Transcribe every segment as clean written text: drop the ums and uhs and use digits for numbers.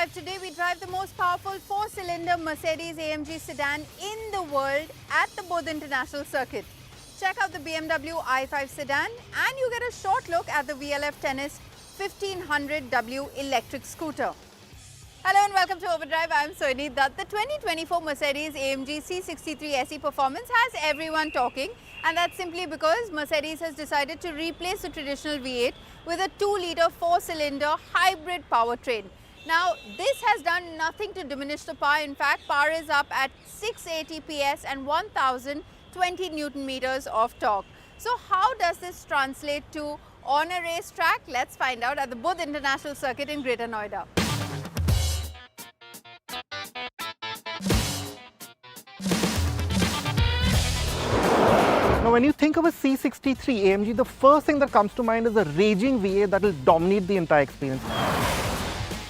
xDrive. Today we drive the most powerful 4-cylinder Mercedes-AMG sedan in the world at the Bodh International Circuit. Check out the BMW i5 sedan and you get a short look at the VLF Tennis 1500W electric scooter. Hello and welcome to Overdrive. I am Soini Dutt. The 2024 Mercedes-AMG C63 SE performance has everyone talking, and that's simply because Mercedes has decided to replace the traditional V8 with a 2-litre 4-cylinder hybrid powertrain. Now, this has done nothing to diminish the power. In fact, power is up at 680 PS and 1020 Newton meters of torque. So how does this translate to on a racetrack? Let's find out at the Bodh International Circuit in Greater Noida. Now, when you think of a C63 AMG, the first thing that comes to mind is a raging V8 that will dominate the entire experience.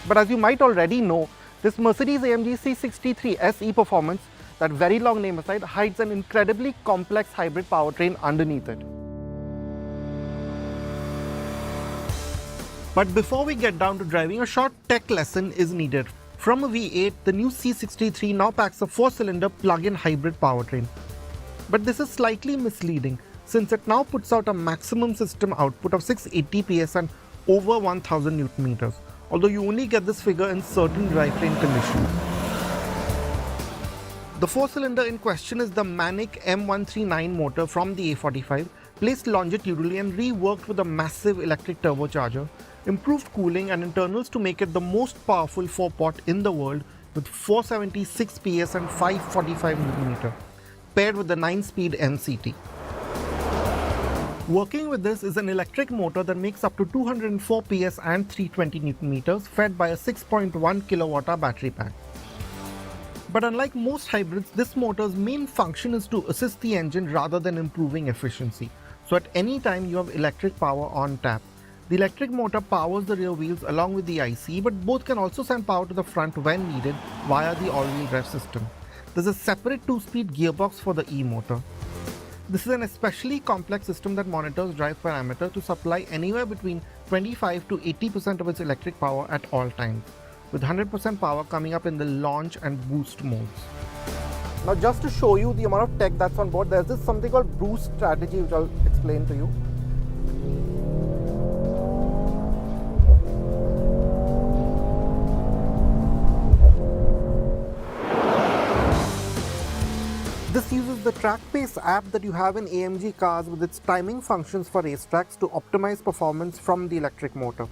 But as you might already know, this Mercedes-AMG C63 SE performance, that very long name aside, hides an incredibly complex hybrid powertrain underneath it. But before we get down to driving, a short tech lesson is needed. From a V8, the new C63 now packs a 4-cylinder plug-in hybrid powertrain. But this is slightly misleading since it now puts out a maximum system output of 680 PS and over 1000 Newton meters, although you only get this figure in certain drivetrain conditions. The 4-cylinder in question is the Manic M139 motor from the A45, placed longitudinally and reworked with a massive electric turbocharger, improved cooling and internals to make it the most powerful 4-pot in the world with 476 PS and 545 Newton meter, paired with the 9-speed MCT. Working with this is an electric motor that makes up to 204 PS and 320 Newton meters, fed by a 6.1 kilowatt-hour battery pack. But unlike most hybrids, this motor's main function is to assist the engine rather than improving efficiency. So at any time you have electric power on tap. The electric motor powers the rear wheels along with the IC, but both can also send power to the front when needed via the all-wheel drive system. There's a separate 2-speed gearbox for the E-motor. This is an especially complex system that monitors drive parameter to supply anywhere between 25 to 80% of its electric power at all times, with 100% power coming up in the launch and boost modes. Now, just to show you the amount of tech that's on board, there's this something called boost strategy, which I'll explain to you. This uses the TrackPace app that you have in AMG cars with its timing functions for racetracks to optimize performance from the electric motor.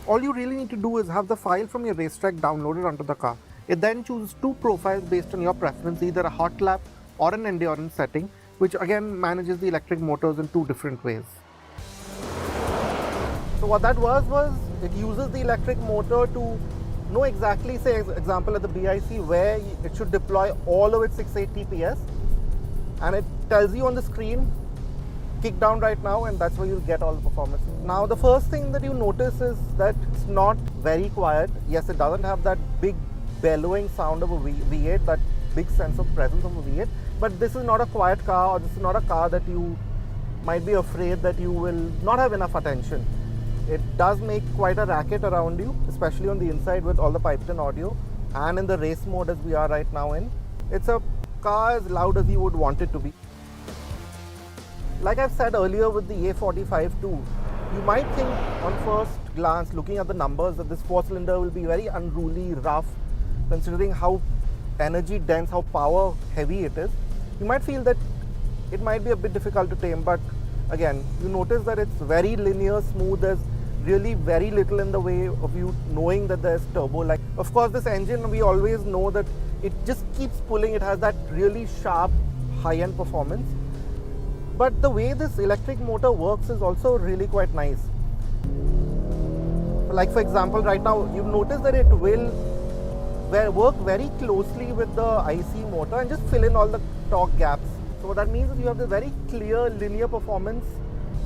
All you really need to do is have the file from your racetrack downloaded onto the car. It then chooses 2 profiles based on your preference, either a hot lap or an endurance setting, which again manages the electric motors in 2 different ways. So what that was it uses the electric motor to know exactly, say example at the BIC, where it should deploy all of its 680 PS, and it tells you on the screen, kick down right now, and that's where you'll get all the performance. Now the first thing that you notice is that it's not very quiet. Yes, it doesn't have that big bellowing sound of a V8, that big sense of presence of a V8, but this is not a quiet car, or this is not a car that you might be afraid that you will not have enough attention. It does make quite a racket around you, especially on the inside with all the piped-in audio, and in the race mode as we are right now in. It's a car as loud as you would want it to be. Like I've said earlier with the A45 too, you might think on first glance, looking at the numbers, that this 4-cylinder will be very unruly, rough, considering how energy dense, how power heavy it is. You might feel that it might be a bit difficult to tame, but again, you notice that it's very linear, smooth. There's really very little in the way of you knowing that there's turbo. Like, of course, this engine, we always know that it just keeps pulling. It has that really sharp, high-end performance. But the way this electric motor works is also really quite nice. Like, for example, right now, you've noticed that it will work very closely with the IC motor and just fill in all the torque gaps. So what that means is you have the very clear linear performance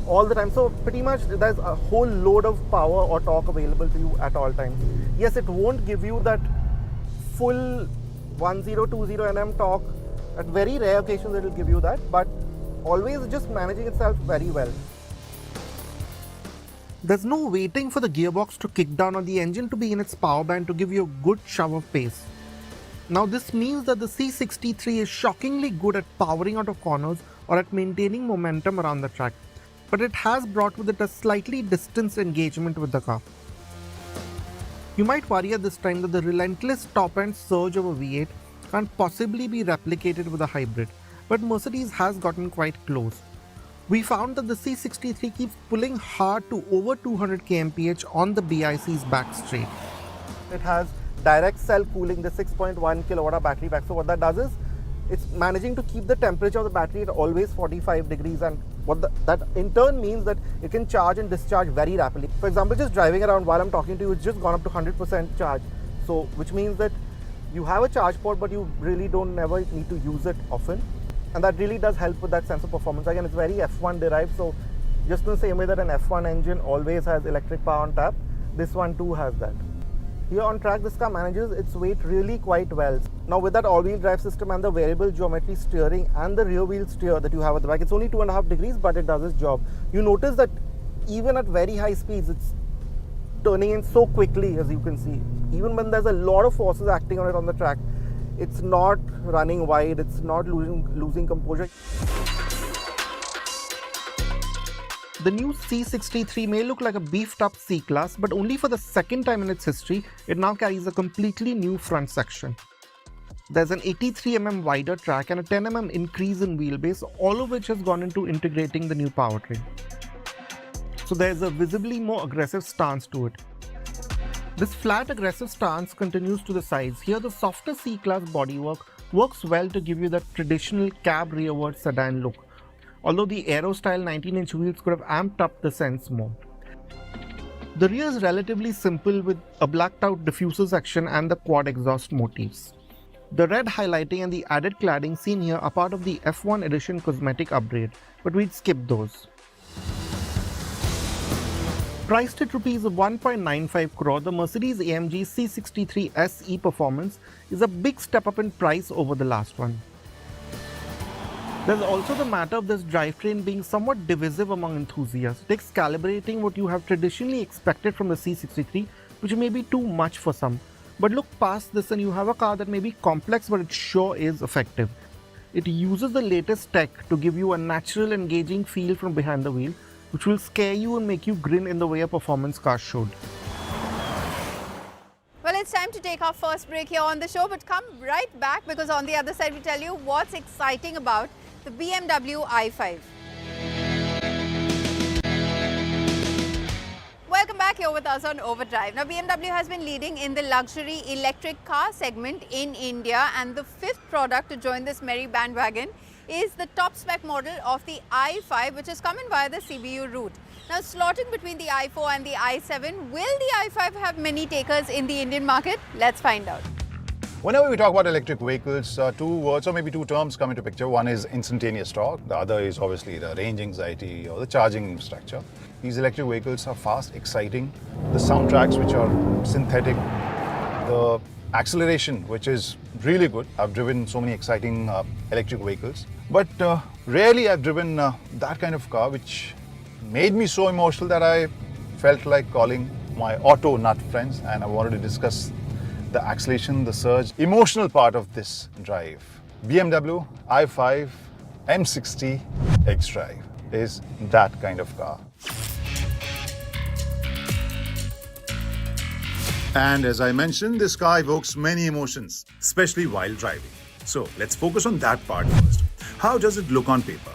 all the time. So pretty much there's a whole load of power or torque available to you at all times. Yes, it won't give you that full 1020 Nm torque. At very rare occasions it will give you that, but always just managing itself very well. There's no waiting for the gearbox to kick down or the engine to be in its power band to give you a good shove of pace. Now this means that the C63 is shockingly good at powering out of corners or at maintaining momentum around the track, but it has brought with it a slightly distanced engagement with the car. You might worry at this time that the relentless top-end surge of a V8 can't possibly be replicated with a hybrid, but Mercedes has gotten quite close. We found that the C63 keeps pulling hard to over 200 kmph on the BIC's back straight. It has direct cell cooling, the 6.1 kilowatt battery pack. So what that does is, it's managing to keep the temperature of the battery at always 45 degrees, and that in turn means that it can charge and discharge very rapidly. For example, just driving around while I'm talking to you, it's just gone up to 100% charge. So which means that you have a charge port, but you really never need to use it often. And that really does help with that sense of performance. Again, it's very F1 derived. So just in the same way that an F1 engine always has electric power on tap, this one too has that. Here on track, this car manages its weight really quite well. Now with that all-wheel drive system and the variable geometry steering and the rear wheel steer that you have at the back, it's only 2.5 degrees, but it does its job. You notice that even at very high speeds, it's turning in so quickly, as you can see. Even when there's a lot of forces acting on it on the track, it's not running wide, it's not losing composure. The new C63 may look like a beefed up C-Class, but only for the second time in its history, it now carries a completely new front section. There's an 83mm wider track and a 10mm increase in wheelbase, all of which has gone into integrating the new powertrain. So there's a visibly more aggressive stance to it. This flat aggressive stance continues to the sides. Here the softer C-Class bodywork works well to give you that traditional cab rearward sedan look, although the Aero style 19-inch wheels could have amped up the sense more. The rear is relatively simple with a blacked out diffuser section and the quad exhaust motifs. The red highlighting and the added cladding seen here are part of the F1 edition cosmetic upgrade, but we'd skip those. Priced at Rs 1.95 crore, the Mercedes-AMG C63 SE Performance is a big step up in price over the last one. There's also the matter of this drivetrain being somewhat divisive among enthusiasts. It takes calibrating what you have traditionally expected from the C63, which may be too much for some. But look past this and you have a car that may be complex, but it sure is effective. It uses the latest tech to give you a natural, engaging feel from behind the wheel, which will scare you and make you grin in the way a performance car should. Well, it's time to take our first break here on the show, but come right back because on the other side we tell you what's exciting about the BMW i5. Welcome back here with us on Overdrive. Now, BMW has been leading in the luxury electric car segment in India, and the fifth product to join this merry bandwagon is the top spec model of the i5, which is coming via the CBU route. Now, slotting between the i4 and the i7, will the i5 have many takers in the Indian market? Let's find out. Whenever we talk about electric vehicles, two words or maybe two terms come into picture. One is instantaneous torque, the other is obviously the range anxiety or the charging structure. These electric vehicles are fast, exciting. The soundtracks, which are synthetic, the acceleration, which is really good. I've driven so many exciting electric vehicles, but rarely I've driven that kind of car, which made me so emotional that I felt like calling my auto nut friends, and I wanted to discuss the acceleration, the surge, emotional part of this drive. BMW i5 M60 xDrive is that kind of car. And as I mentioned, this car evokes many emotions, especially while driving. So let's focus on that part first. How does it look on paper?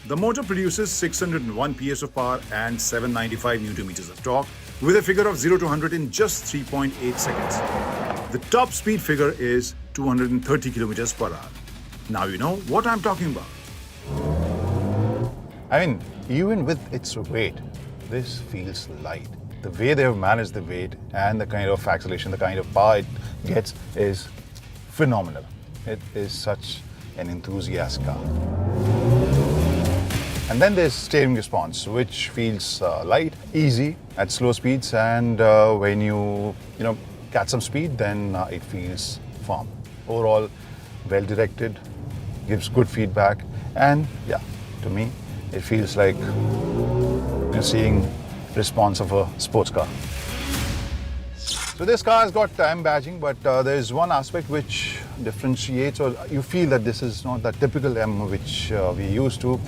The motor produces 601 PS of power and 795 Nm of torque with a figure of 0 to 100 in just 3.8 seconds. The top speed figure is 230 km per hour. Now you know what I'm talking about. I mean, even with its weight, this feels light. The way they have managed the weight and the kind of acceleration, the kind of power it gets is phenomenal. It is such an enthusiast car. And then there's steering response, which feels light, easy at slow speeds, and when you catch some speed, then it feels firm. Overall, well directed, gives good feedback, and yeah, to me, it feels like you're seeing response of a sports car. So this car has got M badging, but there is one aspect which differentiates, or you feel that this is not the typical M which we used to.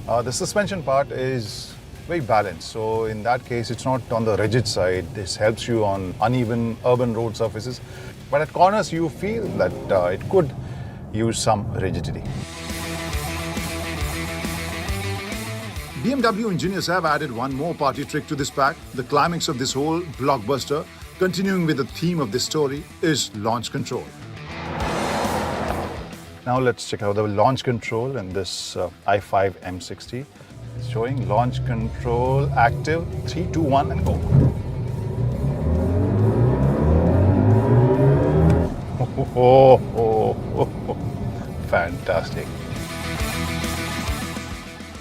The suspension part is very balanced. So in that case, it's not on the rigid side. This helps you on uneven urban road surfaces. But at corners, you feel that it could use some rigidity. BMW engineers have added one more party trick to this pack. The climax of this whole blockbuster, continuing with the theme of this story, is launch control. Now let's check out the launch control in this i5 M60. It's showing launch control active, 3, 2, 1 and go. Fantastic.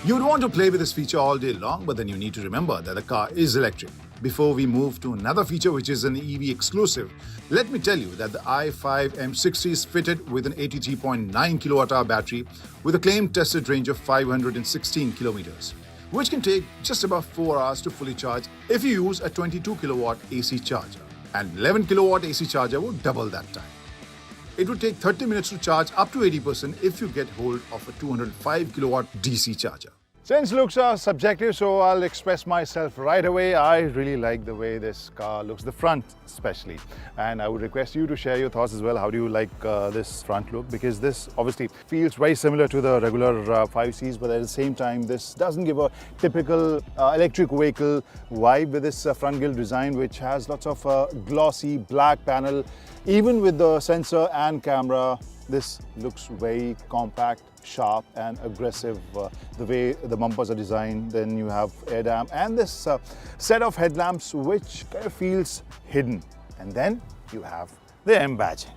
You'd want to play with this feature all day long, but then you need to remember that the car is electric. Before we move to another feature which is an EV exclusive, let me tell you that the i5 M60 is fitted with an 83.9 kWh battery with a claimed tested range of 516 kilometers, which can take just about 4 hours to fully charge if you use a 22 kilowatt AC charger. And 11 kilowatt AC charger would double that time. It would take 30 minutes to charge up to 80% if you get hold of a 205 kilowatt DC charger. Since looks are subjective, so I'll express myself right away. I really like the way this car looks, the front especially. And I would request you to share your thoughts as well. How do you like this front look? Because this obviously feels very similar to the regular 5Cs, but at the same time, this doesn't give a typical electric vehicle vibe with this front grille design, which has lots of glossy black panel. Even with the sensor and camera, this looks very compact, sharp and aggressive. The way the bumpers are designed, then you have air dam and this set of headlamps which kind of feels hidden. And then you have the M badging.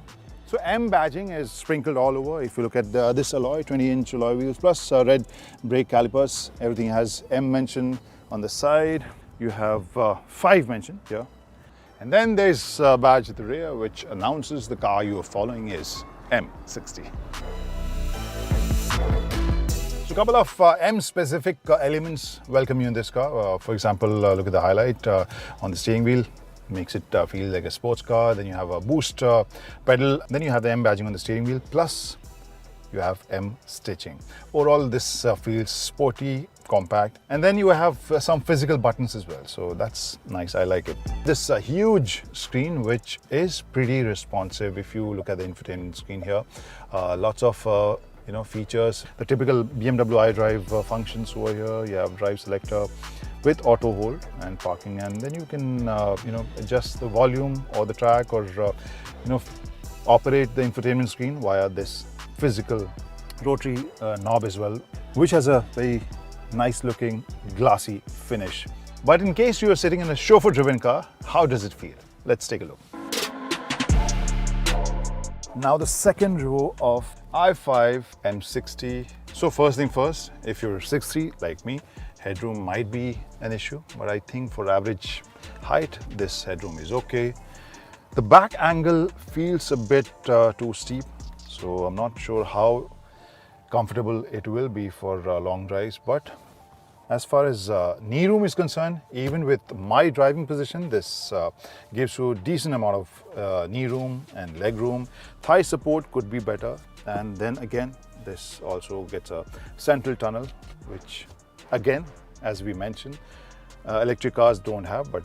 So M badging is sprinkled all over. If you look at this alloy, 20-inch alloy wheels plus red brake calipers, everything has M mention on the side. You have 5 mentioned here. And then there's a badge at the rear which announces the car you are following is M60. So a couple of M-specific elements welcome you in this car. For example, look at the highlight on the steering wheel. Makes it feel like a sports car. Then you have a boost pedal. Then you have the M badging on the steering wheel. Plus, you have M stitching. Overall, this feels sporty, compact, and then you have some physical buttons as well, so that's nice. I like it. This huge screen which is pretty responsive. If you look at the infotainment screen here, lots of features, the typical BMW iDrive functions over here. You have drive selector with auto hold and parking, and then you can adjust the volume or the track, or operate the infotainment screen via this physical rotary knob as well, which has a very nice looking glossy finish. But in case you are sitting in a chauffeur driven car, how does it feel? Let's take a look. Now the second row of i5 M60. So first thing first, if you're 6'3" like me, headroom might be an issue, but I think for average height, this headroom is okay. The back angle feels a bit too steep, so I'm not sure how comfortable it will be for long drives. But as far as knee room is concerned, even with my driving position, this gives you a decent amount of knee room and leg room. Thigh support could be better, and then again this also gets a central tunnel, which again, as we mentioned, electric cars don't have, but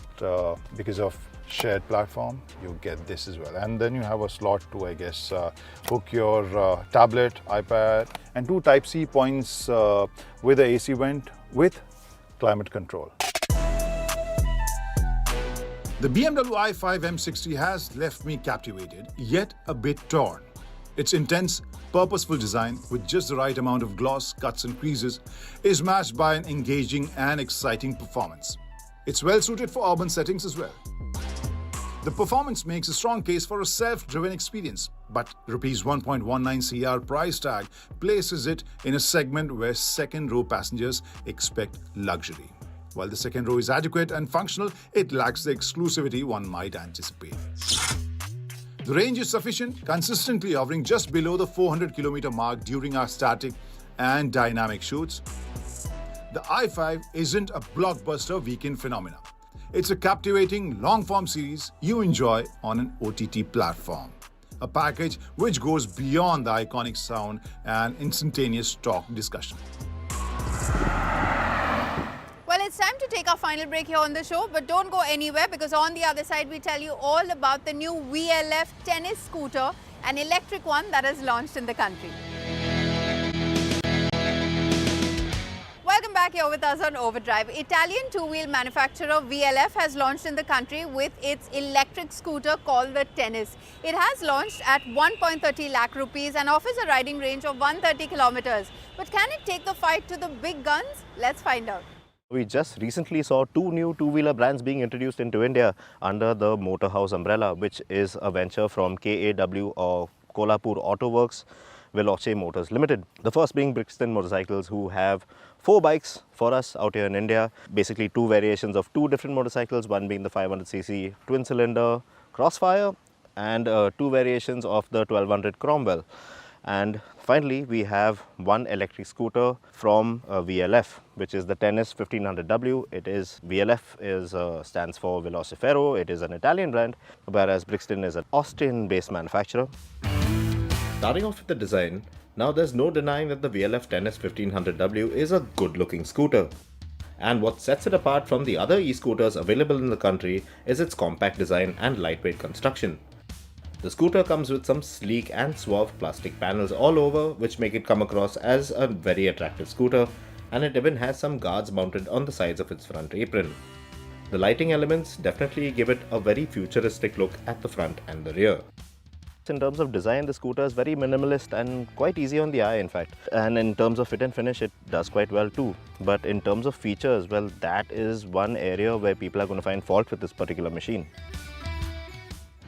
because of shared platform, you get this as well. And then you have a slot to, I guess, hook your tablet, iPad, and 2 Type-C points with the AC vent with climate control. The BMW i5 M60 has left me captivated, yet a bit torn. Its intense, purposeful design, with just the right amount of gloss, cuts and creases, is matched by an engaging and exciting performance. It's well suited for urban settings as well. The performance makes a strong case for a self-driven experience, but Rs 1.19 CR price tag places it in a segment where second-row passengers expect luxury. While the second row is adequate and functional, it lacks the exclusivity one might anticipate. The range is sufficient, consistently hovering just below the 400 km mark during our static and dynamic shoots. The i5 isn't a blockbuster weekend phenomenon. It's a captivating long-form series you enjoy on an OTT platform. A package which goes beyond the iconic sound and instantaneous talk discussion. Well, it's time to take our final break here on the show, but don't go anywhere because on the other side we tell you all about the new VLF Tennis scooter, an electric one that has launched in the country. Welcome back here with us on Overdrive. Italian two-wheel manufacturer VLF has launched in the country with its electric scooter called the Tennis. It has launched at 1.30 lakh rupees and offers a riding range of 130 kilometers. But can it take the fight to the big guns? Let's find out. We just recently saw two new two-wheeler brands being introduced into India under the Motor House umbrella, which is a venture from KAW or Kolhapur Auto Works Veloce Motors Limited. The first being Brixton Motorcycles, who have 4 bikes for us out here in India. Basically 2 variations of 2 different motorcycles, one being the 500cc twin-cylinder Crossfire and 2 variations of the 1200 Cromwell. And finally, we have one electric scooter from VLF, which is the Tennis 1500W. It is VLF stands for Velocifero. It is an Italian brand, whereas Brixton is an Austrian-based manufacturer. Starting off with the design, now there's no denying that the VLF Tennis 1500W is a good-looking scooter. And what sets it apart from the other e-scooters available in the country is its compact design and lightweight construction. The scooter comes with some sleek and suave plastic panels all over, which make it come across as a very attractive scooter, and it even has some guards mounted on the sides of its front apron. The lighting elements definitely give it a very futuristic look at the front and the rear. In terms of design, the scooter is very minimalist and quite easy on the eye, in fact. And in terms of fit and finish, it does quite well too. But in terms of features, well, that is one area where people are going to find fault with this particular machine.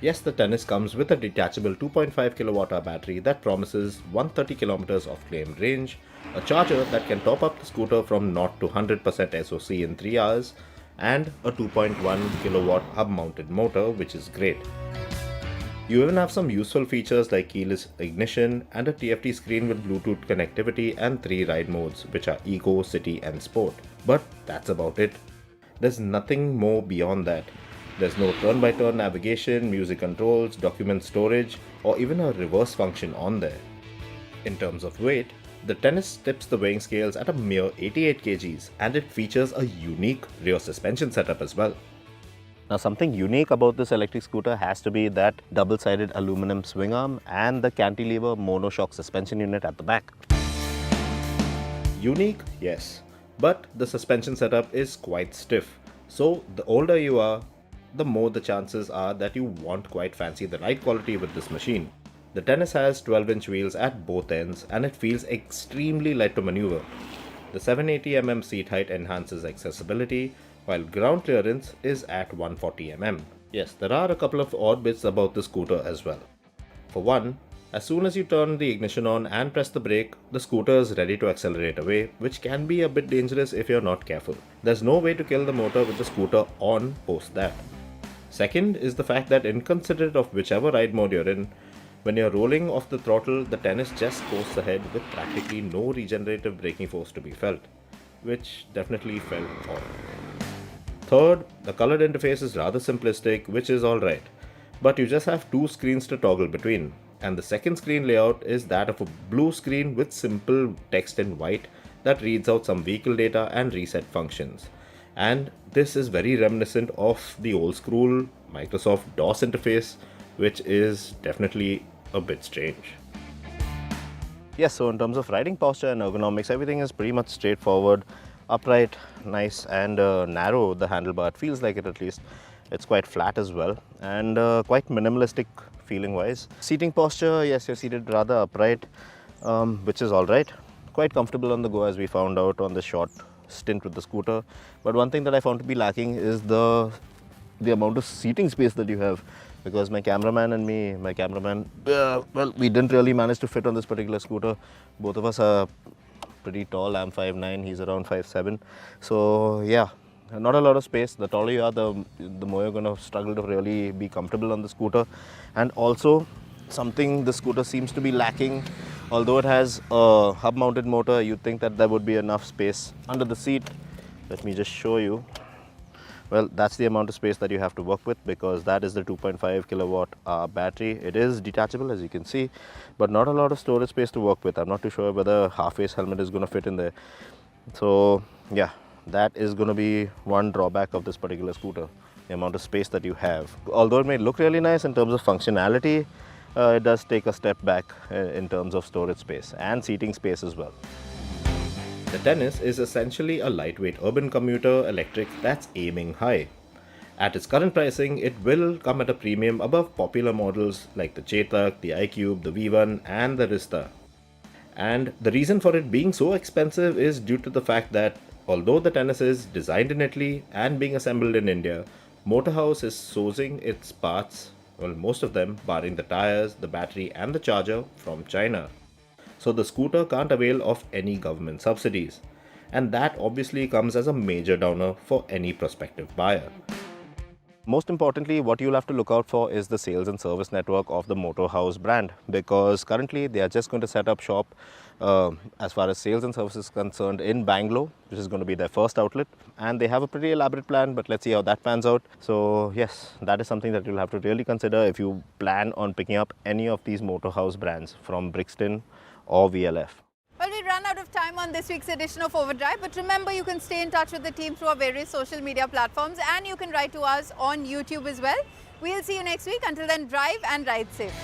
Yes, the Tennis comes with a detachable 2.5 kWh battery that promises 130 km of claimed range, a charger that can top up the scooter from 0 to 100% SOC in 3 hours, and a 2.1 kW hub-mounted motor, which is great. You even have some useful features like keyless ignition and a TFT screen with Bluetooth connectivity and 3 ride modes, which are Eco, City and Sport. But that's about it. There's nothing more beyond that. There's no turn-by-turn navigation, music controls, document storage, or even a reverse function on there. In terms of weight, the Tennis tips the weighing scales at a mere 88 kgs, and it features a unique rear suspension setup as well. Now, something unique about this electric scooter has to be that double-sided aluminum swing arm and the cantilever monoshock suspension unit at the back. Unique, yes, but the suspension setup is quite stiff. So the older you are, the more the chances are that you won't quite fancy the ride quality with this machine. The Tennis has 12-inch wheels at both ends and it feels extremely light to maneuver. The 780mm seat height enhances accessibility, while ground clearance is at 140mm. Yes, there are a couple of odd bits about the scooter as well. For one, as soon as you turn the ignition on and press the brake, the scooter is ready to accelerate away, which can be a bit dangerous if you're not careful. There's no way to kill the motor with the scooter on post that. Second is the fact that inconsiderate of whichever ride mode you're in, when you're rolling off the throttle, the Tennis just coasts ahead with practically no regenerative braking force to be felt, which definitely felt odd. Third, the colored interface is rather simplistic, which is alright, but you just have 2 screens to toggle between, and the second screen layout is that of a blue screen with simple text in white that reads out some vehicle data and reset functions. And this is very reminiscent of the old school Microsoft DOS interface, which is definitely a bit strange. Yes, so in terms of riding posture and ergonomics, everything is pretty much straightforward, upright, nice and narrow, the handlebar. It feels like it at least. It's quite flat as well and quite minimalistic feeling wise. Seating posture, yes, you're seated rather upright, which is alright. Quite comfortable on the go, as we found out on the short stint with the scooter. But one thing that I found to be lacking is the amount of seating space that you have, because my cameraman, well, we didn't really manage to fit on this particular scooter. Both of us are pretty tall. I'm 5'9", he's around 5'7". So yeah, not a lot of space. The taller you are, the more you're going to struggle to really be comfortable on the scooter. And also, something the scooter seems to be lacking, although it has a hub-mounted motor, you'd think that there would be enough space under the seat. Let me just show you. Well, that's the amount of space that you have to work with, because that is the 2.5 kilowatt battery. It is detachable, as you can see, but not a lot of storage space to work with. I'm not too sure whether half-face helmet is going to fit in there. So yeah, that is going to be one drawback of this particular scooter, the amount of space that you have. Although it may look really nice in terms of functionality, it does take a step back in terms of storage space and seating space as well. The Tennis is essentially a lightweight urban commuter electric that's aiming high. At its current pricing, it will come at a premium above popular models like the Chetak, the iQube, the V1 and the Rista. And the reason for it being so expensive is due to the fact that although the Tennis is designed in Italy and being assembled in India, Motorhouse is sourcing its parts, well, most of them, barring the tires, the battery and the charger, from China. So the scooter can't avail of any government subsidies, and that obviously comes as a major downer for any prospective buyer. Most importantly, what you'll have to look out for is the sales and service network of the Motorhouse brand, because currently they are just going to set up shop as far as sales and service is concerned in Bangalore, which is going to be their first outlet, and they have a pretty elaborate plan, but let's see how that pans out. So yes, that is something that you'll have to really consider if you plan on picking up any of these Motorhouse brands from Brixton or VLF. Well, we run out of time on this week's edition of Overdrive, but remember, you can stay in touch with the team through our various social media platforms, and you can write to us on YouTube as well. We'll see you next week. Until then, drive and ride safe.